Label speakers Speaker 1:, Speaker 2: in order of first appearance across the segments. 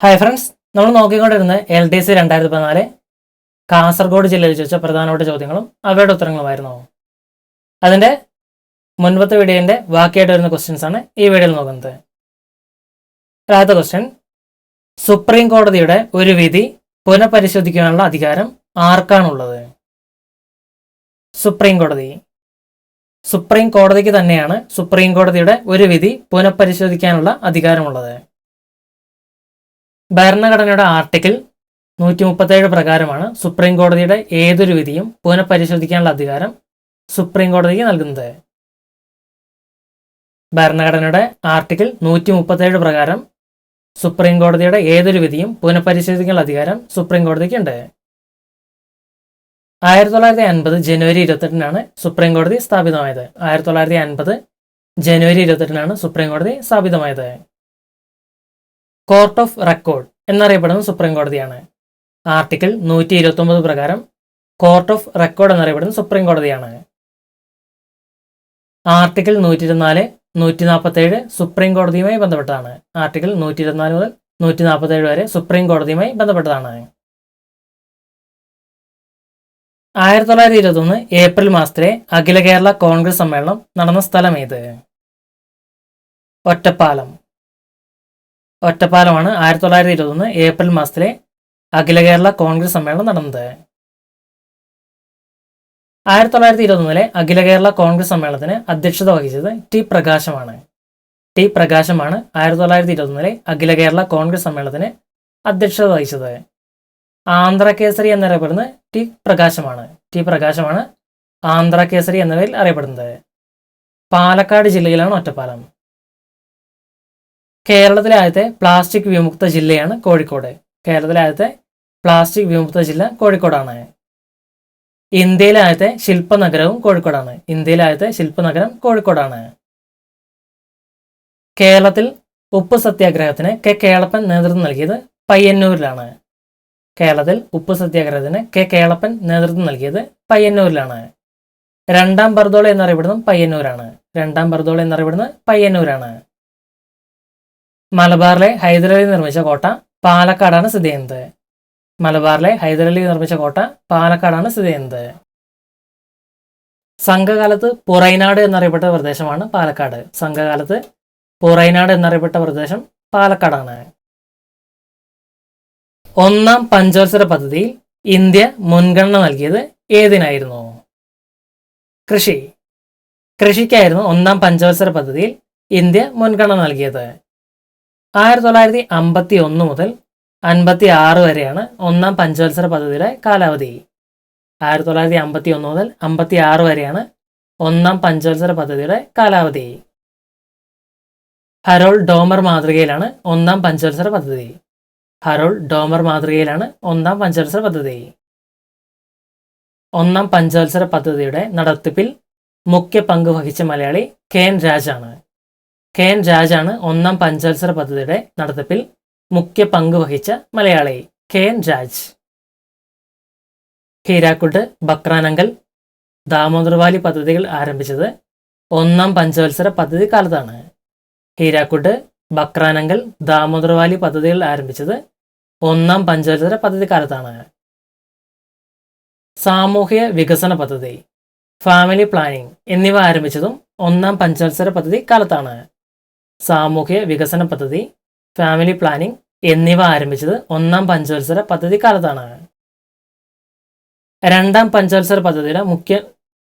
Speaker 1: Hi friends, നമ്മൾ നോക്കിക്കൊണ്ടിരുന്നത് LDC 2014 Kasaragod ജില്ലയിൽ ചോദിച്ച പ്രധാനപ്പെട്ട ചോദ്യങ്ങളും അവയുടെ ഉത്തരങ്ങളുമായിരുന്നു. അതിൻ്റെ മുൻപത്തെ വീഡിയോൻ്റെ ബാക്കിയായിട്ട് വരുന്ന ക്വസ്റ്റ്യൻസ് ആണ് ഈ വീഡിയോയിൽ നോക്കുന്നത്. ആദ്യത്തെ ക്വസ്റ്റ്യൻ, സുപ്രീം കോടതിയുടെ ഒരു വിധി പുനഃപരിശോധിക്കാനുള്ള അധികാരം ആർക്കാണുള്ളത്? സുപ്രീം കോടതിക്ക് തന്നെയാണ് സുപ്രീം കോടതിയുടെ ഒരു വിധി പുനഃപരിശോധിക്കാനുള്ള അധികാരമുള്ളത്. ഭരണഘടനയുടെ ആർട്ടിക്കിൾ 137 പ്രകാരമാണ് സുപ്രീം കോടതിയുടെ ഏതൊരു വിധിയും പുനഃപരിശോധിക്കാനുള്ള അധികാരം സുപ്രീം കോടതിക്ക് നൽകുന്നത്. ഭരണഘടനയുടെ ആർട്ടിക്കിൾ 137 പ്രകാരം സുപ്രീം കോടതിയുടെ ഏതൊരു വിധിയും പുനഃപരിശോധിക്കാനുള്ള അധികാരം സുപ്രീം കോടതിക്കുണ്ട്. 1950 ജനുവരി 28-നാണ് സുപ്രീം കോടതി സ്ഥാപിതമായത്. 1950 ജനുവരി 28-നാണ് സുപ്രീം കോടതി സ്ഥാപിതമായത്. കോർട്ട് ഓഫ് റെക്കോർഡ് എന്നറിയപ്പെടുന്നത് സുപ്രീം കോടതിയാണ്. ആർട്ടിക്കിൾ 129 പ്രകാരം കോർട്ട് ഓഫ് റെക്കോർഡ് എന്നറിയപ്പെടുന്നത് സുപ്രീം കോടതിയാണ്. ആർട്ടിക്കിൾ 124, 147 സുപ്രീം കോടതിയുമായി ബന്ധപ്പെട്ടതാണ്. ആർട്ടിക്കിൾ 124 മുതൽ 147 വരെ സുപ്രീം കോടതിയുമായി ബന്ധപ്പെട്ടതാണ്. 1921 ഏപ്രിൽ മാസത്തിലെ അഖില കേരള കോൺഗ്രസ് സമ്മേളനം നടന്ന സ്ഥലം ഏത്? ഒറ്റപ്പാലമാണ് 1921 ഏപ്രിൽ മാസത്തിലെ അഖില കേരള കോൺഗ്രസ് സമ്മേളനം നടന്നത്. 1921 അഖില കേരള കോൺഗ്രസ് സമ്മേളനത്തിന് അധ്യക്ഷത വഹിച്ചത് ടി പ്രകാശമാണ്. 1921 അഖില കേരള കോൺഗ്രസ് സമ്മേളനത്തിന് അധ്യക്ഷത വഹിച്ചത്. ആന്ധ്ര കേസരി എന്നറിയപ്പെടുന്നത് ടി പ്രകാശമാണ് ആന്ധ്ര കേസരി എന്ന പേരിൽ അറിയപ്പെടുന്നത്. പാലക്കാട് ജില്ലയിലാണ് ഒറ്റപ്പാലം. കേരളത്തിലെ ആദ്യത്തെ പ്ലാസ്റ്റിക് വിമുക്ത ജില്ലയാണ് കോഴിക്കോട്. കേരളത്തിലെ ആദ്യത്തെ പ്ലാസ്റ്റിക് വിമുക്ത ജില്ല കോഴിക്കോടാണ്. ഇന്ത്യയിലെ ആദ്യത്തെ ശില്പനഗരവും കോഴിക്കോടാണ്. കേരളത്തിൽ ഉപ്പ് സത്യാഗ്രഹത്തിന് കെ കേളപ്പൻ നേതൃത്വം നൽകിയത് പയ്യന്നൂരിലാണ്. രണ്ടാം ബർദോള എന്നറിയപ്പെടുന്നത് പയ്യന്നൂരാണ്. മലബാറിലെ ഹൈദരലി നിർമ്മിച്ച കോട്ട പാലക്കാടാണ് സ്ഥിതി ചെയ്യുന്നത്. സംഘകാലത്ത് പുറൈനാട് എന്നറിയപ്പെട്ട പ്രദേശമാണ് പാലക്കാടാണ്. ഒന്നാം പഞ്ചവത്സര പദ്ധതിയിൽ ഇന്ത്യ മുൻഗണന നൽകിയത് ഏതിനായിരുന്നു? കൃഷിക്കായിരുന്നു ഒന്നാം പഞ്ചവത്സര പദ്ധതിയിൽ ഇന്ത്യ മുൻഗണന നൽകിയത്. 1951 മുതൽ 56 വരെയാണ് ഒന്നാം പഞ്ചവത്സര പദ്ധതിയുടെ കാലാവധി. 1951 മുതൽ 56 വരെയാണ് ഒന്നാം പഞ്ചവത്സര പദ്ധതിയുടെ കാലാവധി. ഹരോൾഡ് ഡോമർ മാതൃകയിലാണ് ഒന്നാം പഞ്ചവത്സര പദ്ധതി. ഒന്നാം പഞ്ചവത്സര പദ്ധതിയുടെ നടത്തിപ്പിൽ മുഖ്യ പങ്ക് വഹിച്ച മലയാളി KN രാജാണ്. ഒന്നാം പഞ്ചവത്സര പദ്ധതിയുടെ നടത്തിപ്പിൽ മുഖ്യ പങ്ക് വഹിച്ച മലയാളി KN രാജ്. ഹീരാക്കുഡ്, ബക്രാനങ്കൽ, ദാമോദർവാലി പദ്ധതികൾ ആരംഭിച്ചത് ഒന്നാം പഞ്ചവത്സര പദ്ധതി കാലത്താണ്. സാമൂഹ്യ വികസന പദ്ധതി, ഫാമിലി പ്ലാനിംഗ് എന്നിവ ആരംഭിച്ചതും ഒന്നാം പഞ്ചവത്സര പദ്ധതി കാലത്താണ്. രണ്ടാം പഞ്ചവത്സര പദ്ധതിയുടെ മുഖ്യ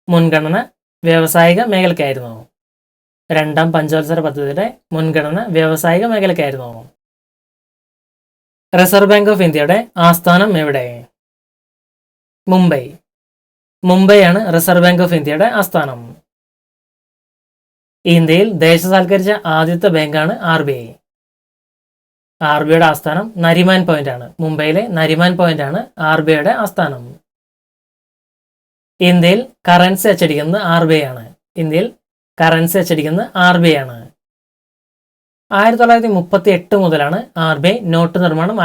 Speaker 1: മുൻഗണന വ്യാവസായിക മേഖലയ്ക്കായിരുന്നു. റിസർവ് ബാങ്ക് ഓഫ് ഇന്ത്യയുടെ ആസ്ഥാനം എവിടെ? മുംബൈയാണ് റിസർവ് ബാങ്ക് ഓഫ് ഇന്ത്യയുടെ ആസ്ഥാനം. ഇന്ത്യയിൽ ദേശസാൽക്കരിച്ച ആദ്യത്തെ ബാങ്കാണ് RBI. RBIയുടെ ആസ്ഥാനം നരിമാൻ പോയിന്റ് ആണ്. മുംബൈയിലെ നരിമാൻ പോയിന്റ് ആണ് RBIയുടെ ആസ്ഥാനം. ഇന്ത്യയിൽ കറൻസി അച്ചടിക്കുന്നത് RBI ആണ്. 1938 മുതലാണ് RBI നോട്ട് നിർമ്മാണം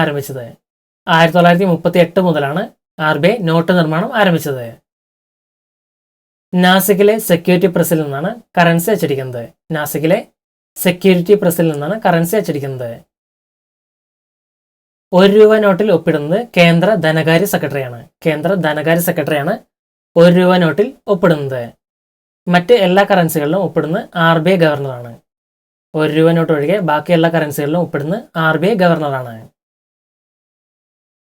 Speaker 1: ആരംഭിച്ചത്. നാസിക്കിലെ സെക്യൂരിറ്റി പ്രസിൽ നിന്നാണ് കറൻസി അച്ചടിക്കുന്നത്. ₹1 നോട്ടിൽ ഒപ്പിടുന്നത് കേന്ദ്ര ധനകാര്യ സെക്രട്ടറിയാണ്. കേന്ദ്ര ധനകാര്യ സെക്രട്ടറിയാണ് ₹1 നോട്ടിൽ ഒപ്പിടുന്നത്. മറ്റ് എല്ലാ കറൻസികളിലും ഒപ്പിടുന്നത് RBI ഗവർണറാണ്. ₹1 നോട്ട് ഒഴികെ ബാക്കി എല്ലാ കറൻസികളിലും ഒപ്പിടുന്നത് RBI ഗവർണറാണ്.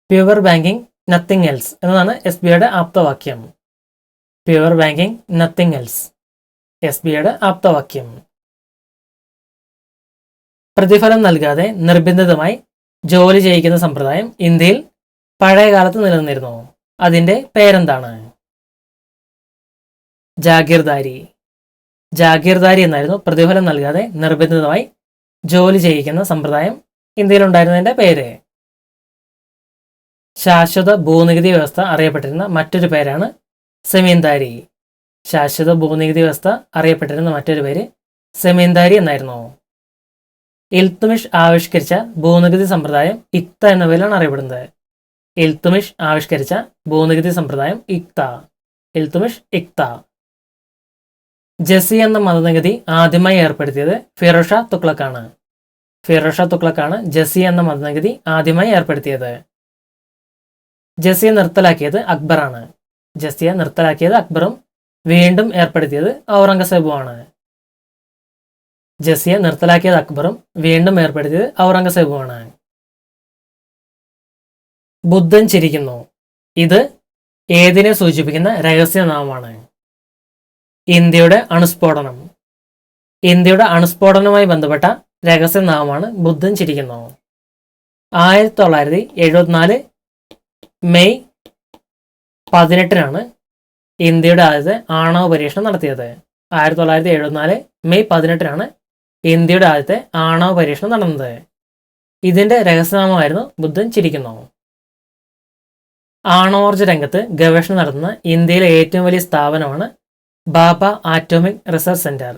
Speaker 1: പ്യുവർ ബാങ്കിങ് നത്തിങ് എൽസ് എന്നതാണ് SBIയുടെ ആപ്തവാക്യം. പ്യുവർ ബാങ്കിങ് നത്തിങ് എൽസ് SBIയുടെ ആപ്തവാക്യം. പ്രതിഫലം നൽകാതെ നിർബന്ധിതമായി ജോലി ചെയ്യിക്കുന്ന സമ്പ്രദായം ഇന്ത്യയിൽ പഴയ കാലത്ത് നിലനിന്നിരുന്നു. അതിന്റെ പേരെന്താണ്? ജാഗീർദാരി. ജാഗീർദാരി എന്നായിരുന്നു പ്രതിഫലം നൽകാതെ നിർബന്ധിതമായി ജോലി ചെയ്യിക്കുന്ന സമ്പ്രദായം ഇന്ത്യയിൽ ഉണ്ടായിരുന്നതിന്റെ പേര്. ശാശ്വത ഭൂനികുതി വ്യവസ്ഥ അറിയപ്പെട്ടിരുന്ന മറ്റൊരു പേരാണ് സെമീന്ദാരി. ശാശ്വത ഭൂനികുതി വ്യവസ്ഥ അറിയപ്പെട്ടിരുന്ന മറ്റൊരു പേര് സെമീന്ദാരി എന്നായിരുന്നു. ഇൽത്തുമിഷ് ആവിഷ്കരിച്ച ഭൂനികുതി സമ്പ്രദായം ഇക്ത എന്ന പേരിലാണ് അറിയപ്പെടുന്നത്. ഇൽത്തുമിഷ് ആവിഷ്കരിച്ച ഭൂനികുതി സമ്പ്രദായം ഇക്ത. ഇൽത്തുമിഷ് ഇക്ത. ജസി എന്ന മതനികുതി ആദ്യമായി ഏർപ്പെടുത്തിയത് ഫിറോസ് ഷാ തുഗ്ലക്കാണ്. ഫിറോസ് ഷാ തുഗ്ലക്കാണ് ജസി എന്ന മതനികുതി ആദ്യമായി ഏർപ്പെടുത്തിയത്. ജസിയെ നിർത്തലാക്കിയത് അക്ബറാണ്. ജസിയെ നിർത്തലാക്കിയത് അക്ബറും വീണ്ടും ഏർപ്പെടുത്തിയത് ഔറംഗസേബുമാണ്. ജസിയെ നിർത്തലാക്കിയത് അക്ബറും വീണ്ടും ഏർപ്പെടുത്തിയത് ഔറംഗസേബുമാണ്. ബുദ്ധൻ ചിരിക്കുന്നു. ഇത് ഏതിനെ സൂചിപ്പിക്കുന്ന രഹസ്യനാമമാണ്? ഇന്ത്യയുടെ അണുസ്ഫോടനം. ഇന്ത്യയുടെ അണുസ്ഫോടനവുമായി ബന്ധപ്പെട്ട രഹസ്യനാമമാണ് ബുദ്ധൻ ചിരിക്കുന്നു. 1974 മെയ് 18 ഇന്ത്യയുടെ ആദ്യത്തെ ആണവ പരീക്ഷണം നടത്തിയത്. 1974 മെയ് 18 ഇന്ത്യയുടെ ആദ്യത്തെ ആണവ പരീക്ഷണം നടന്നത്. ഇതിന്റെ രഹസ്യനാമമായിരുന്നു ബുദ്ധൻ ചിരിക്കുന്നു. ആണവോർജ രംഗത്ത് ഗവേഷണം നടത്തുന്ന ഇന്ത്യയിലെ ഏറ്റവും വലിയ സ്ഥാപനമാണ് ബാബ ആറ്റോമിക് റിസർച്ച് സെന്റർ.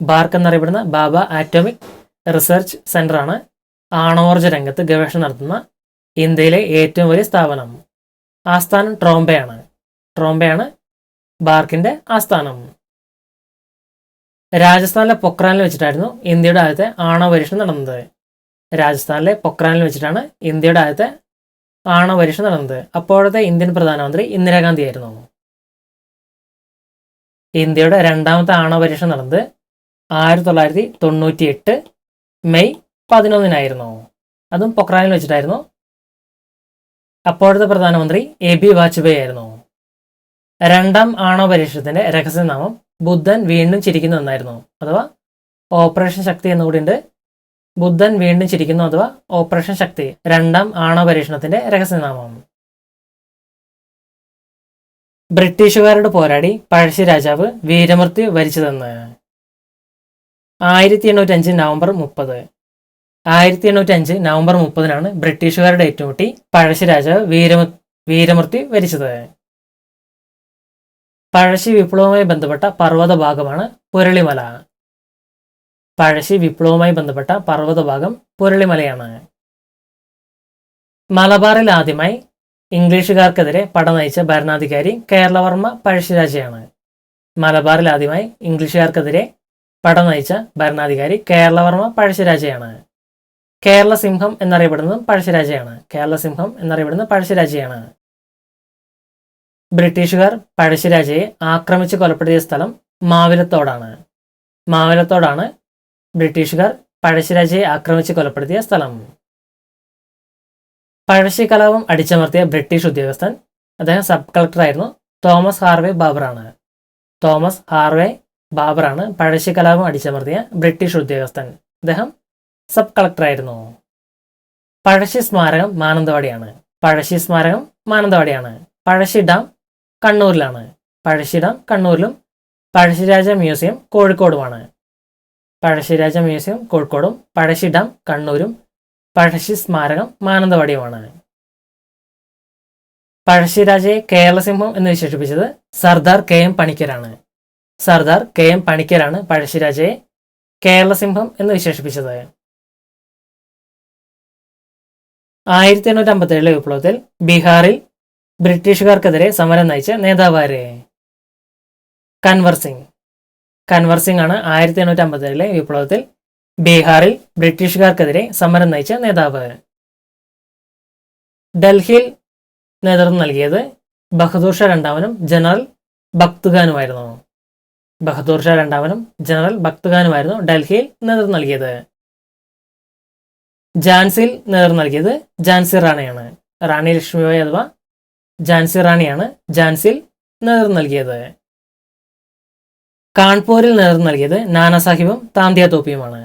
Speaker 1: ബാർക്ക് എന്നറിയപ്പെടുന്ന ബാബ ആറ്റോമിക് റിസർച്ച് സെന്ററാണ് ആണവോർജ രംഗത്ത് ഗവേഷണം നടത്തുന്ന ഇന്ത്യയിലെ ഏറ്റവും വലിയ സ്ഥാപനം. ആസ്ഥാനം ട്രോംബെയാണ്. ട്രോംബെയാണ് ബാർക്കിന്റെ ആസ്ഥാനം. രാജസ്ഥാനിലെ പൊക്രാനിൽ വെച്ചിട്ടായിരുന്നു ഇന്ത്യയുടെ ആദ്യത്തെ ആണവ പരീക്ഷണം നടന്നത്. രാജസ്ഥാനിലെ പൊക്രാനിൽ വെച്ചിട്ടാണ് ഇന്ത്യയുടെ ആദ്യത്തെ ആണവ പരീക്ഷണം നടന്നത്. അപ്പോഴത്തെ ഇന്ത്യൻ പ്രധാനമന്ത്രി ഇന്ദിരാഗാന്ധി ആയിരുന്നു. ഇന്ത്യയുടെ രണ്ടാമത്തെ ആണവ പരീക്ഷണം നടന്നത് 1998 മെയ് 11 അതും പൊക്രാനിൽ വെച്ചിട്ടായിരുന്നു. അപ്പോഴത്തെ പ്രധാനമന്ത്രി AB വാജ്പേയി ആയിരുന്നു. രണ്ടാം ആണവ പരീക്ഷണത്തിന്റെ രഹസ്യനാമം ബുദ്ധൻ വീണ്ടും ചിരിക്കുന്നു എന്നായിരുന്നു, അഥവാ ഓപ്പറേഷൻ ശക്തി എന്നുകൂടിയുണ്ട്. ബുദ്ധൻ വീണ്ടും ചിരിക്കുന്നു അഥവാ ഓപ്പറേഷൻ ശക്തി രണ്ടാം ആണവ പരീക്ഷണത്തിന്റെ രഹസ്യനാമം. ബ്രിട്ടീഷുകാരോട് പോരാടി പഴശ്ശി രാജാവ് വീരമൃത്യു വരിച്ചതെന്ന്? 1805 നവംബർ 30. 1805 നവംബർ 30 ബ്രിട്ടീഷുകാരുടെ ഏറ്റുമുട്ടി പഴശ്ശി രാജാവ് വീരമൃത്യു വരിച്ചത്. പഴശ്ശി വിപ്ലവവുമായി ബന്ധപ്പെട്ട പർവ്വത ഭാഗമാണ് പുരളിമല. പഴശ്ശി വിപ്ലവവുമായി ബന്ധപ്പെട്ട പർവ്വത ഭാഗം പുരളിമലയാണ്. മലബാറിൽ ആദ്യമായി ഇംഗ്ലീഷുകാർക്കെതിരെ പട നയിച്ച ഭരണാധികാരി കേരളവർമ്മ പഴശ്ശിരാജയാണ്. മലബാറിൽ ആദ്യമായി ഇംഗ്ലീഷുകാർക്കെതിരെ പട നയിച്ച ഭരണാധികാരി കേരളവർമ്മ പഴശ്ശിരാജയാണ്. കേരള സിംഹം എന്നറിയപ്പെടുന്നത് പഴശ്ശിരാജയാണ്. കേരള സിംഹം എന്നറിയപ്പെടുന്നത് പഴശ്ശിരാജയാണ്. ബ്രിട്ടീഷുകാർ പഴശ്ശിരാജയെ ആക്രമിച്ച് കൊലപ്പെടുത്തിയ സ്ഥലം മാവിലത്തോടാണ്. മാവിലത്തോടാണ് ബ്രിട്ടീഷുകാർ പഴശ്ശിരാജയെ ആക്രമിച്ച് കൊലപ്പെടുത്തിയ സ്ഥലം. പഴശ്ശി കലാപം അടിച്ചമർത്തിയ ബ്രിട്ടീഷ് ഉദ്യോഗസ്ഥൻ, അദ്ദേഹം സബ് കളക്ടറായിരുന്നു, തോമസ് ഹാർവേ ബാബറാണ്. തോമസ് ഹാർവേ ബാബറാണ് പഴശ്ശി കലാപം അടിച്ചമർത്തിയ ബ്രിട്ടീഷ് ഉദ്യോഗസ്ഥൻ. അദ്ദേഹം സബ് കളക്ടറായിരുന്നു. പഴശ്ശി സ്മാരകം മാനന്തവാടിയാണ്. പഴശ്ശി സ്മാരകം മാനന്തവാടിയാണ്. പഴശ്ശി ഡാം കണ്ണൂരിലാണ്. പഴശ്ശി ഡാം കണ്ണൂരിലും പഴശ്ശിരാജ മ്യൂസിയം കോഴിക്കോടുമാണ്. പഴശ്ശിരാജ മ്യൂസിയം കോഴിക്കോടും പഴശ്ശി ഡാം കണ്ണൂരും പഴശ്ശി സ്മാരകം മാനന്തവാടിയുമാണ്. പഴശ്ശിരാജയെ കേരളസിംഹം എന്ന് വിശേഷിപ്പിച്ചത് സർദാർ KM പണിക്കരാണ്. സർദാർ KM പണിക്കരാണ് പഴശ്ശിരാജയെ കേരളസിംഹം എന്ന് വിശേഷിപ്പിച്ചത്. 1857 വിപ്ലവത്തിൽ ബീഹാറിൽ ബ്രിട്ടീഷുകാർക്കെതിരെ സമരം നയിച്ച നേതാവാരെ? കൻവർ സിംഗ്. കൻവർ സിംഗ് ആണ് 1857 വിപ്ലവത്തിൽ ബീഹാറിൽ ബ്രിട്ടീഷുകാർക്കെതിരെ സമരം നയിച്ച നേതാവ്. ഡൽഹിയിൽ നേതൃത്വം നൽകിയത് ബഹദൂർ ഷാ രണ്ടാമനും ജനറൽ ബക്ത്ഖാനുമായിരുന്നു. ബഹദൂർ ഷാ രണ്ടാമനും ജനറൽ ബക്ത്ഖാനുമായിരുന്നു ഡൽഹിയിൽ നേതൃത്വം നൽകിയത്. ഝാൻസിയിൽ നേതൃത്വം നൽകിയത് ഝാൻസി റാണിയാണ്. റാണി ലക്ഷ്മിബായി അഥവാ ഝാൻസി റാണിയാണ് ഝാൻസിയിൽ നേതൃത്വം നൽകിയത്. കാൺപൂരിൽ നേതൃത്വം നൽകിയത് നാനാ സാഹിബും താന്തിയ തോപ്പിയുമാണ്.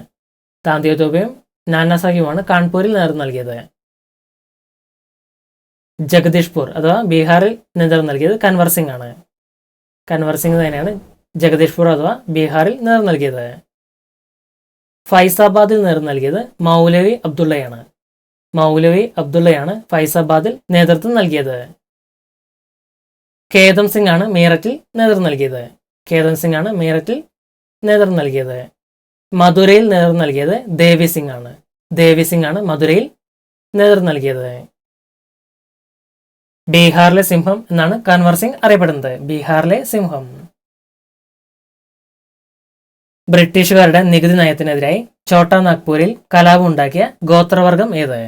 Speaker 1: താന്തിയ തോപ്പിയും നാനാ സാഹിബുമാണ് കാൺപൂരിൽ നേതൃത്വം നൽകിയത്. ജഗദീഷ്പൂർ അഥവാ ബീഹാറിൽ നേതൃത്വം നൽകിയത് കൻവർ സിംഗ് ആണ്. കൻവർ സിംഗ് തന്നെയാണ് ജഗദീഷ്പൂർ അഥവാ ബീഹാറിൽ നേതൃത്വം നൽകിയത്. ഫൈസാബാദിൽ നേതൃത്വം നൽകിയത് മൗലവി അബ്ദുള്ളയാണ്. മൗലവി അബ്ദുള്ളയാണ് ഫൈസാബാദിൽ നേതൃത്വം നൽകിയത്. കേതം സിംഗ് ആണ് മീററ്റിൽ നേതൃത്വം നൽകിയത്. കേതൻ സിംഗ് ആണ് മീററ്റിൽ നേതൃത്വം നൽകിയത്. മധുരയിൽ നേതൃത്വം നൽകിയത് ദേവി സിംഗ് ആണ്. ദേവി സിംഗ് ആണ് മധുരയിൽ നേതൃത്വം നൽകിയത്. ബീഹാറിലെ സിംഹം എന്നാണ് കൻവർ സിംഗ് അറിയപ്പെടുന്നത്. ബീഹാറിലെ സിംഹം. ബ്രിട്ടീഷുകാരുടെ നികുതി നയത്തിനെതിരായി ഛോട്ടാ നാഗ്പൂരിൽ കലാപം ഉണ്ടാക്കിയ ഗോത്രവർഗം ഏത്?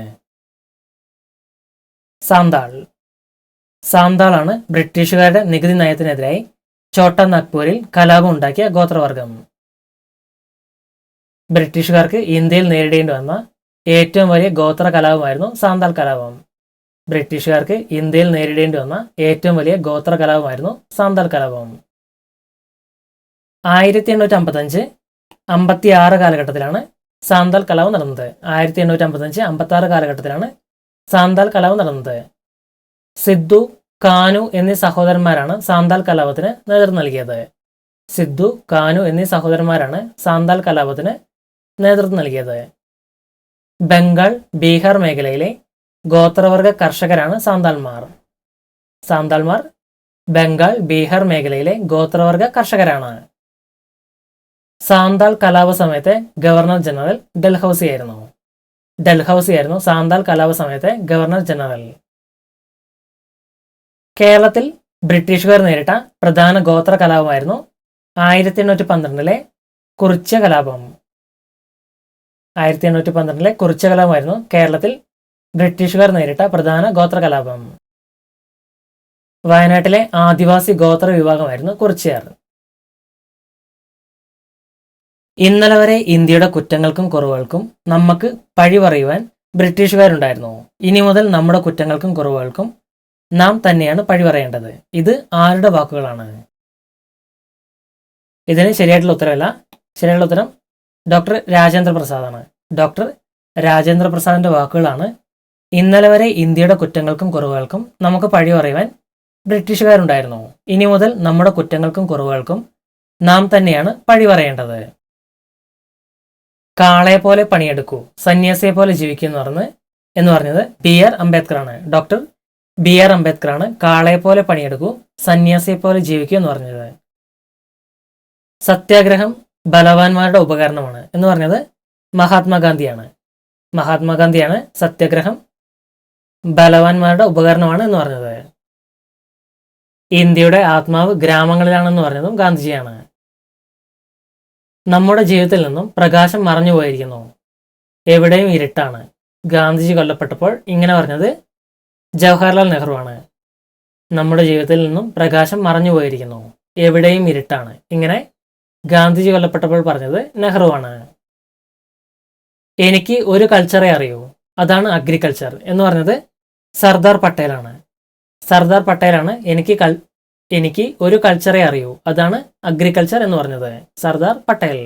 Speaker 1: സാന്താൾ. സാന്താളാണ് ബ്രിട്ടീഷുകാരുടെ നികുതി നയത്തിനെതിരായി ഛോട്ടാ നാഗ്പൂരിൽ കലാപം ഉണ്ടാക്കിയ ഗോത്രവർഗം. ബ്രിട്ടീഷുകാർക്ക് ഇന്ത്യയിൽ നേരിടേണ്ടി വന്ന ഏറ്റവും വലിയ ഗോത്ര കലാപമായിരുന്നു സാന്താൾ കലാപം. ബ്രിട്ടീഷുകാർക്ക് ഇന്ത്യയിൽ നേരിടേണ്ടി വന്ന ഏറ്റവും വലിയ ഗോത്ര കലാപമായിരുന്നു സാന്താൾ കലാപം. 1855-56 കാലഘട്ടത്തിലാണ് സാന്താൾ കലാപം നടന്നത്. 1855-56 കാലഘട്ടത്തിലാണ് സാന്താൾ കലാപം നടന്നത്. സിദ്ധു, കാനു എന്നീ സഹോദരന്മാരാണ് സാന്താൾ കലാപത്തിന് നേതൃത്വം നൽകിയത്. സിദ്ധു, കാനു എന്നീ സഹോദരന്മാരാണ് സാന്താൾ കലാപത്തിന് നേതൃത്വം നൽകിയത്. ബംഗാൾ, ബീഹാർ മേഖലയിലെ ഗോത്രവർഗ കർഷകരാണ് സാന്താൾമാർ. സാന്താൾമാർ ബംഗാൾ, ബീഹാർ മേഖലയിലെ ഗോത്രവർഗ കർഷകരാണ്. സാന്താൾ കലാപ സമയത്തെ ഗവർണർ ജനറൽ ഡൽഹൌസി ആയിരുന്നു. ഡൽഹൌസി ആയിരുന്നു സാന്താൾ കലാപ സമയത്തെ ഗവർണർ ജനറൽ. കേരളത്തിൽ ബ്രിട്ടീഷുകാർ നേരിട്ട പ്രധാന ഗോത്ര കലാപമായിരുന്നു 1812 കുറിച്യ കലാപം. 1812 കുറിച്യ കലാപമായിരുന്നു കേരളത്തിൽ ബ്രിട്ടീഷുകാർ നേരിട്ട പ്രധാന ഗോത്ര കലാപം. വയനാട്ടിലെ ആദിവാസി ഗോത്ര വിഭാഗമായിരുന്നു കുറിച്യർ. ഇന്നലെ വരെ ഇന്ത്യയുടെ കുറ്റങ്ങൾക്കും കുറവുകൾക്കും നമുക്ക് പഴി പറയുവാൻ ബ്രിട്ടീഷുകാരുണ്ടായിരുന്നു. ഇനി മുതൽ നമ്മുടെ കുറ്റങ്ങൾക്കും കുറവുകൾക്കും നാം തന്നെയാണ് പഴി പറയേണ്ടത്. ഇത് ആരുടെ വാക്കുകളാണ്? ഇതിന് ശരിയായിട്ടുള്ള ഉത്തരവല്ല. ശരിയായിട്ടുള്ള ഉത്തരം ഡോക്ടർ രാജേന്ദ്ര പ്രസാദാണ്. ഡോക്ടർ രാജേന്ദ്ര പ്രസാദിന്റെ വാക്കുകളാണ് ഇന്നലെ വരെ ഇന്ത്യയുടെ കുറ്റങ്ങൾക്കും കുറവുകൾക്കും നമുക്ക് പഴി പറയുവാൻ ബ്രിട്ടീഷുകാരുണ്ടായിരുന്നു. ഇനി മുതൽ നമ്മുടെ കുറ്റങ്ങൾക്കും കുറവുകൾക്കും നാം തന്നെയാണ് പഴി പറയേണ്ടത്. കാളയെ പോലെ പണിയെടുക്കൂ, സന്യാസിയെ പോലെ ജീവിക്കൂ എന്ന് പറഞ്ഞത് BR അംബേദ്കർ ആണ്. ഡോക്ടർ BR അംബേദ്കർ ആണ് കാളയെ പോലെ പണിയെടുക്കൂ, സന്യാസിയെ പോലെ ജീവിക്കൂ എന്ന് പറഞ്ഞത്. സത്യാഗ്രഹം ബലവാന്മാരുടെ ഉപകരണമാണ് എന്ന് പറഞ്ഞത് മഹാത്മാഗാന്ധിയാണ്. മഹാത്മാഗാന്ധിയാണ് സത്യാഗ്രഹം ബലവാന്മാരുടെ ഉപകരണമാണ് എന്ന് പറഞ്ഞത്. ഇന്ത്യയുടെ ആത്മാവ് ഗ്രാമങ്ങളിലാണെന്ന് പറഞ്ഞതും ഗാന്ധിജിയാണ്. നമ്മുടെ ജീവിതത്തിൽ നിന്നും പ്രകാശം മറഞ്ഞു പോയിരിക്കുന്നു, എവിടെയും ഇരുട്ടാണ്. ഗാന്ധിജി കൊല്ലപ്പെട്ടപ്പോൾ ഇങ്ങനെ പറഞ്ഞത് ജവഹർലാൽ നെഹ്റു ആണ്. നമ്മുടെ ജീവിതത്തിൽ നിന്നും പ്രകാശം മറഞ്ഞു പോയിരിക്കുന്നു, എവിടെയും ഇരുട്ടാണ്. ഇങ്ങനെ ഗാന്ധിജി കൊല്ലപ്പെട്ടപ്പോൾ പറഞ്ഞത് നെഹ്റു ആണ്. എനിക്ക് ഒരു കൾച്ചറെ അറിയൂ, അതാണ് അഗ്രികൾച്ചർ എന്ന് പറഞ്ഞത് സർദാർ പട്ടേലാണ്. സർദാർ പട്ടേലാണ് എനിക്ക് ഒരു കൾച്ചറെ അറിയൂ, അതാണ് അഗ്രികൾച്ചർ എന്ന് പറഞ്ഞത് സർദാർ പട്ടേൽ.